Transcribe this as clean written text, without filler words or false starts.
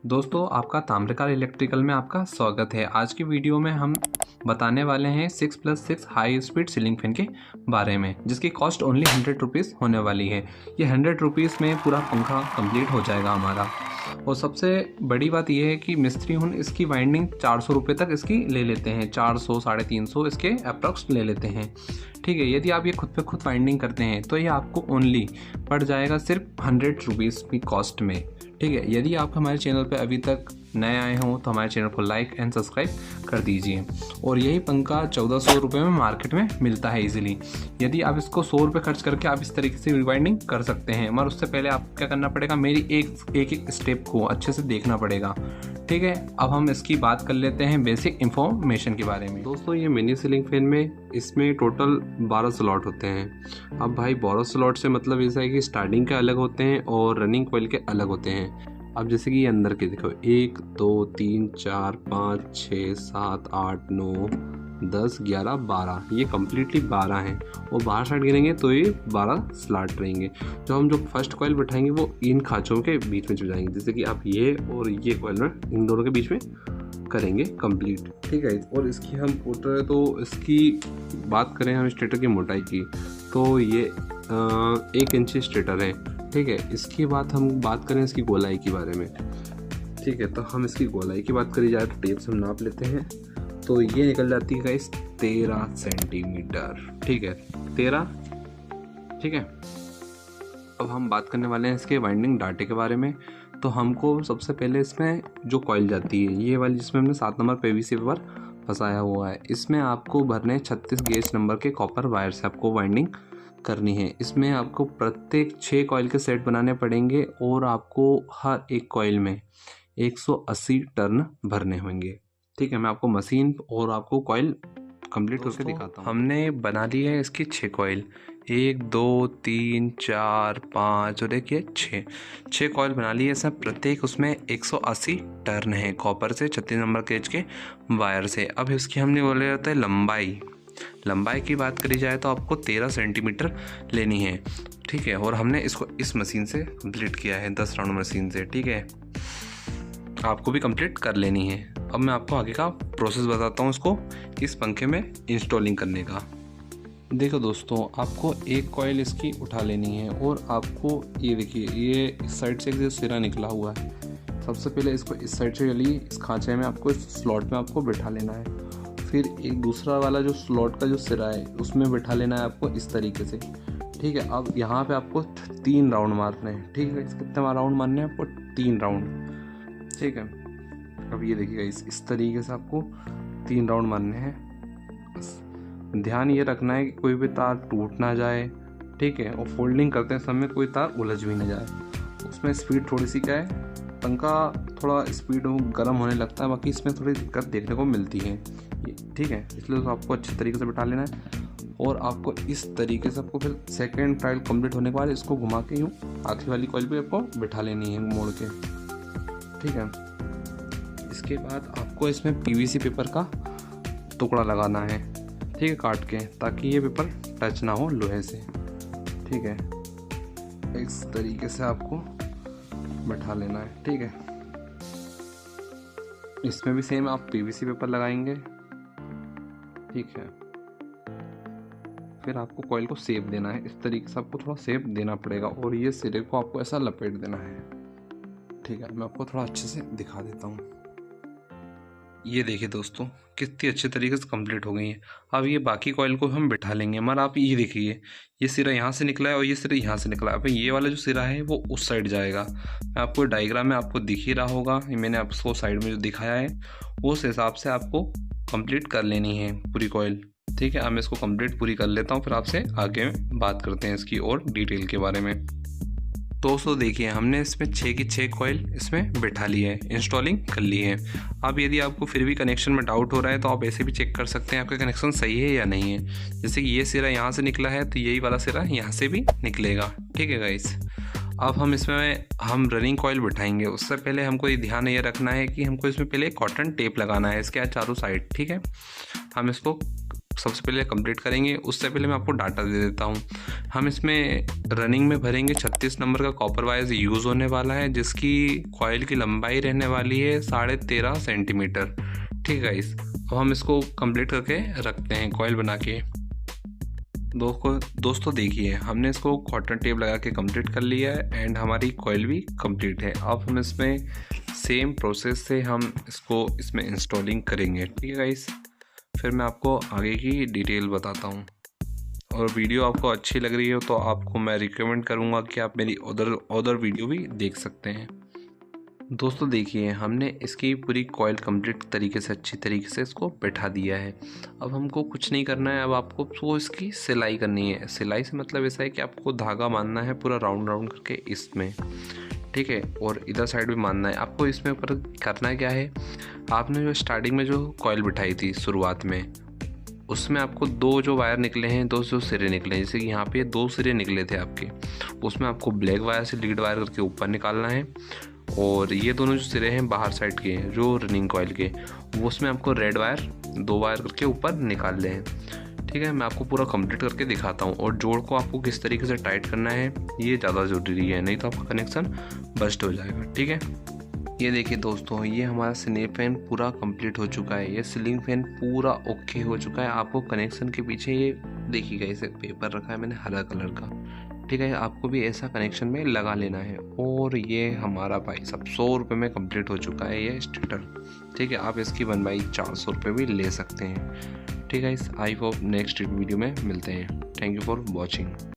दोस्तों आपका ताम्रकार इलेक्ट्रिकल में आपका स्वागत है। आज की वीडियो में हम बताने वाले हैं 6+6 हाई स्पीड सीलिंग फैन के बारे में, जिसकी कॉस्ट ओनली 100 रुपीज़ होने वाली है। ये 100 रुपीज़ में पूरा पंखा कंप्लीट हो जाएगा हमारा। और सबसे बड़ी बात यह है कि मिस्त्री हुन इसकी वाइंडिंग 400 रुपये तक इसकी ले लेते हैं, 400 350 इसके अप्रॉक्स ले लेते हैं। ठीक है, यदि आप ये खुद पे खुद वाइंडिंग करते हैं तो ये आपको ओनली पड़ जाएगा सिर्फ 100 रुपीज़ की कॉस्ट में। ठीक है, यदि आप हमारे चैनल पे अभी तक नए आए हों तो हमारे चैनल को लाइक एंड सब्सक्राइब कर दीजिए। और यही पंखा 1400 रुपये में मार्केट में मिलता है इजीली। यदि आप इसको 100 रुपये खर्च करके आप इस तरीके से रिवाइंडिंग कर सकते हैं, मगर उससे पहले आपको क्या करना पड़ेगा, मेरी एक स्टेप को अच्छे से देखना पड़ेगा। ठीक है, अब हम इसकी बात कर लेते हैं बेसिक इंफॉर्मेशन के बारे में। दोस्तों ये मिनी सीलिंग फैन में इसमें टोटल 12 स्लॉट होते हैं। अब भाई 12 स्लॉट से मतलब ऐसा है कि स्टार्टिंग के अलग होते हैं और रनिंग कॉइल के अलग होते हैं। अब जैसे कि ये अंदर के देखो 1 2 3 4 5 6 7 8 9 10 11 12, ये कम्प्लीटली 12 हैं। और बाहर साइड गिरेंगे तो ये 12 स्लॉट रहेंगे। जो फर्स्ट कॉइल बैठाएंगे वो इन खाँचों के बीच में जाएंगे, जैसे कि आप ये और ये कॉइल में इन दोनों के बीच में करेंगे कंप्लीट। ठीक है, और इसकी हम मोटर तो इसकी बात करें हम स्टेटर की मोटाई की, तो ये 1 इंच स्टेटर है। ठीक है, इसकी बात हम बात करें इसकी गोलाई के बारे में। ठीक है, तो हम इसकी गोलाई की बात करी जाए तो टेप से हम नाप लेते हैं, तो ये निकल जाती है गाइस 13 सेंटीमीटर। ठीक है, 13। ठीक है, अब हम बात करने वाले हैं इसके वाइंडिंग डाटे के बारे में। तो हमको सबसे पहले इसमें जो कॉइल जाती है ये वाली, जिसमें हमने 7 नंबर पीवीसी पेपर फंसाया हुआ है, इसमें आपको भरने 36 गेज नंबर के कॉपर वायर से आपको वाइंडिंग करनी है। इसमें आपको प्रत्येक 6 कॉइल के सेट बनाने पड़ेंगे और आपको हर एक कॉइल में 180 टर्न भरने होंगे। ठीक है, मैं आपको मशीन और आपको कॉइल कंप्लीट करके दिखाता हूँ। हमने बना ली है इसकी 6 कॉइल, 1 2 3 4 5 और देखिए 6 कॉइल बना ली है सब। प्रत्येक उसमें 180 टर्न है कॉपर से 36 नंबर गेज के वायर से। अब इसकी हमने बोले जाता है लंबाई की बात करी जाए तो आपको 13 सेंटीमीटर लेनी है। ठीक है, और हमने इसको इस मशीन से कंप्लीट किया है, 10 राउंड मशीन से। ठीक है, आपको भी कंप्लीट कर लेनी है। अब मैं आपको आगे का प्रोसेस बताता हूँ इसको इस पंखे में इंस्टॉलिंग करने का। देखो दोस्तों, आपको एक कॉइल इसकी उठा लेनी है और आपको ये देखिए ये इस साइड से एक सिरा निकला हुआ है। सबसे पहले इसको इस साइड से चलिए इस खांचे में आपको इस स्लॉट में आपको बिठा लेना है। फिर एक दूसरा वाला जो स्लॉट का जो सिरा है उसमें बिठा लेना है आपको इस तरीके से। ठीक है, अब यहाँ पे आपको 3 राउंड मारने हैं। ठीक है, कितने राउंड मारने हैं आपको? 3 राउंड। ठीक है, अब ये देखिएगा इस तरीके से आपको 3 राउंड मारने हैं। बस ध्यान ये रखना है कि कोई भी तार टूट ना जाए। ठीक है, और फोल्डिंग करते समय कोई तार उलझ भी ना जाए। उसमें स्पीड थोड़ी सी क्या है, पंखा थोड़ा स्पीड गर्म होने लगता है, बाकी इसमें थोड़ी दिक्कत देखने को मिलती है। ठीक है, इसलिए तो आपको अच्छे तरीके से बिठा लेना है। और आपको इस तरीके से आपको फिर सेकेंड ट्रायल कंप्लीट होने के बाद इसको घुमा के यूँ आखिरी वाली कॉइल पे आपको बिठा लेनी है मोड़ के। ठीक है, इसके बाद आपको इसमें पीवीसी पेपर का टुकड़ा लगाना है। ठीक है, काट के, ताकि ये पेपर टच ना हो लोहे से। ठीक है, इस तरीके से आपको बैठा लेना है। ठीक है, इसमें भी सेम आप पीवीसी पेपर लगाएंगे। ठीक है, फिर आपको कॉइल को शेप देना है। इस तरीके से आपको थोड़ा शेप देना पड़ेगा और ये सिरे को आपको ऐसा लपेट देना है। ठीक है, मैं आपको थोड़ा अच्छे से दिखा देता हूँ। ये देखिए दोस्तों, कितनी अच्छे तरीके से कंप्लीट हो गई है। अब ये बाकी कॉइल को हम बिठा लेंगे। मगर आप ये देखिए ये सिरा यहाँ से निकला है और ये सिरा यहाँ से निकला है। अब ये वाला जो सिरा है वो उस साइड जाएगा। मैं आपको डायग्राम में आपको दिख ही रहा होगा, मैंने आपको साइड में जो दिखाया है उस हिसाब से आपको कंप्लीट कर लेनी है पूरी कॉइल। ठीक है, अब मैं इसको कंप्लीट पूरी कर लेता हूँ, फिर आपसे आगे बात करते हैं इसकी और डिटेल के बारे में। दोस्तों देखिए, हमने इसमें 6 की 6 कॉइल इसमें बिठा ली है, इंस्टॉलिंग कर ली है। अब यदि आपको फिर भी कनेक्शन में डाउट हो रहा है तो आप ऐसे भी चेक कर सकते हैं आपका कनेक्शन सही है या नहीं है। जैसे कि ये सिरा यहाँ से निकला है तो यही वाला सिरा यहाँ से भी निकलेगा। ठीक है गाइस, अब हम इसमें रनिंग कॉइल बिठाएंगे। उससे पहले हमको ये ध्यान ये रखना है कि हमको इसमें पहले कॉटन टेप लगाना है इसके चारों साइड। ठीक है, हम इसको सबसे पहले कंप्लीट करेंगे। उससे पहले मैं आपको डाटा दे देता हूँ। हम इसमें रनिंग में भरेंगे 36 नंबर का कॉपर वायर यूज़ होने वाला है, जिसकी कॉइल की लंबाई रहने वाली है 13.5 सेंटीमीटर। ठीक है गाइस, अब हम इसको कंप्लीट करके रखते हैं कॉइल बना के। दोस्तों देखिए, हमने इसको कॉटन टेप लगा के कंप्लीट कर लिया है एंड हमारी कॉइल भी कंप्लीट है। अब हम इसमें सेम प्रोसेस से हम इसको इसमें इंस्टॉलिंग करेंगे। ठीक है गाइस, फिर मैं आपको आगे की डिटेल बताता हूँ। और वीडियो आपको अच्छी लग रही हो तो आपको मैं रिकमेंड करूँगा कि आप मेरी अदर वीडियो भी देख सकते हैं। दोस्तों देखिए, हमने इसकी पूरी कॉइल कंप्लीट तरीके से अच्छी तरीके से इसको बैठा दिया है। अब हमको कुछ नहीं करना है, अब आपको इसकी सिलाई करनी है। सिलाई से मतलब ऐसा है कि आपको धागा बांधना है पूरा राउंड राउंड करके इसमें, ठीक है, और इधर साइड भी बांधना है। आपको इसमें ऊपर करना क्या है, आपने जो स्टार्टिंग में जो कॉइल बिठाई थी शुरुआत में, उसमें आपको दो जो वायर निकले हैं, दो जो सिरे निकले हैं, जैसे कि यहाँ पे 2 सिरे निकले थे आपके, उसमें आपको ब्लैक वायर से लीड वायर करके ऊपर निकालना है। और ये दोनों जो सिरे हैं बाहर साइड के जो रनिंग कॉइल के, वो उसमें आपको रेड वायर 2 वायर करके ऊपर निकाल लें। ठीक है, मैं आपको पूरा कंप्लीट करके दिखाता हूँ। और जोड़ को आपको किस तरीके से टाइट करना है ये ज़्यादा ज़रूरी है, नहीं तो आपका कनेक्शन बस्ट हो जाएगा। ठीक है, ये देखिए दोस्तों, ये हमारा सीलिंग फैन पूरा कंप्लीट हो चुका है। ये सीलिंग फैन पूरा ओके हो चुका है। आपको कनेक्शन के पीछे ये देखिएगा, इसे पेपर रखा है मैंने हरा कलर का। ठीक है, आपको भी ऐसा कनेक्शन में लगा लेना है। और ये हमारा भाई सब 100 रुपये में कंप्लीट हो चुका है ये स्टार्टर। ठीक है, आप इसकी बनवाई 400 रुपये भी ले सकते हैं। ठीक है, इस आई होप नेक्स्ट वीडियो में मिलते हैं। Thank you for watching.